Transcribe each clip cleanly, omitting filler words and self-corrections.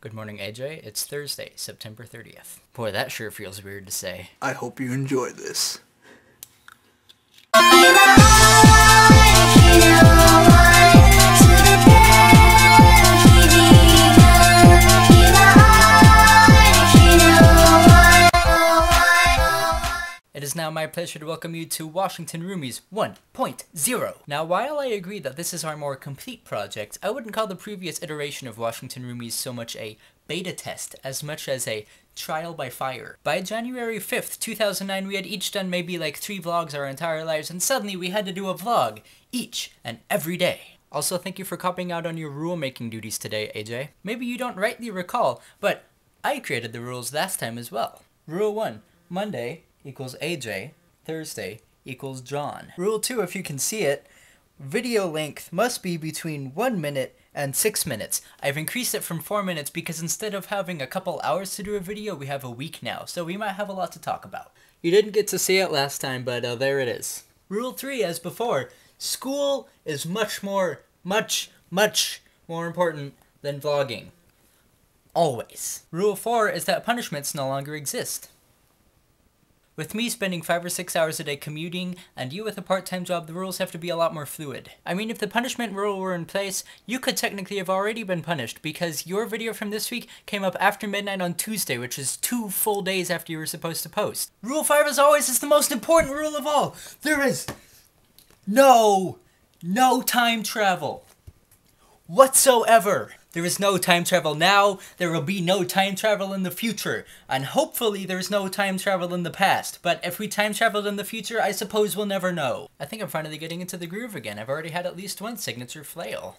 Good morning, AJ. It's Thursday, September 30th. Boy, that sure feels weird to say. I hope you enjoy this. It is now my pleasure to welcome you to Washington Roomies 1.0. Now, while I agree that this is our more complete project, I wouldn't call the previous iteration of Washington Roomies so much a beta test as much as a trial by fire. By January 5th, 2009, we had each done maybe like 3 vlogs our entire lives, and suddenly we had to do a vlog each and every day. Also, thank you for copping out on your rule-making duties today, AJ. Maybe you don't rightly recall, but I created the rules last time as well. Rule 1, Monday equals AJ, Thursday equals John. Rule 2, if you can see it, video length must be between 1 minute and 6 minutes. I've increased it from 4 minutes because instead of having a couple hours to do a video, we have a week now, so we might have a lot to talk about. You didn't get to see it last time, but there it is. Rule 3, as before, school is much more important than vlogging. Always. Rule 4 is that punishments no longer exist. With me spending 5 or 6 hours a day commuting, and you with a part-time job, the rules have to be a lot more fluid. I mean, if the punishment rule were in place, you could technically have already been punished, because your video from this week came up after midnight on Tuesday, which is 2 full days after you were supposed to post. Rule 5, as always, is the most important rule of all. There is no time travel whatsoever. There is no time travel now, there will be no time travel in the future, and hopefully there's no time travel in the past, but if we time traveled in the future, I suppose we'll never know. I think I'm finally getting into the groove again. I've already had at least one signature flail.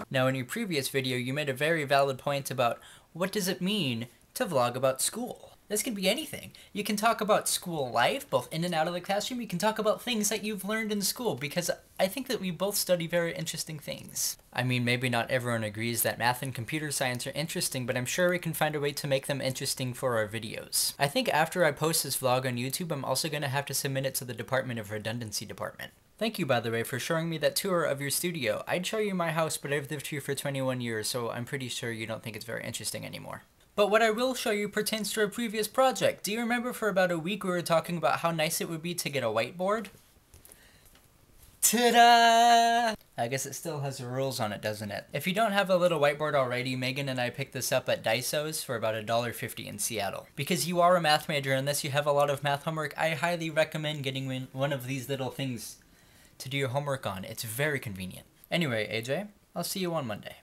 Now, in your previous video, you made a very valid point about what does it mean to vlog about school. This can be anything. You can talk about school life, both in and out of the classroom. You can talk about things that you've learned in school, because I think that we both study very interesting things. I mean, maybe not everyone agrees that math and computer science are interesting, but I'm sure we can find a way to make them interesting for our videos. I think after I post this vlog on YouTube, I'm also going to have to submit it to the Department of Redundancy Department. Thank you, by the way, for showing me that tour of your studio. I'd show you my house, but I've lived here for 21 years, so I'm pretty sure you don't think it's very interesting anymore. But what I will show you pertains to our previous project. Do you remember for about a week we were talking about how nice it would be to get a whiteboard? Ta-da! I guess it still has the rules on it, doesn't it? If you don't have a little whiteboard already, Megan and I picked this up at Daiso's for about $1.50 in Seattle. Because you are a math major, unless you have a lot of math homework, I highly recommend getting one of these little things to do your homework on. It's very convenient. Anyway, AJ, I'll see you on Monday.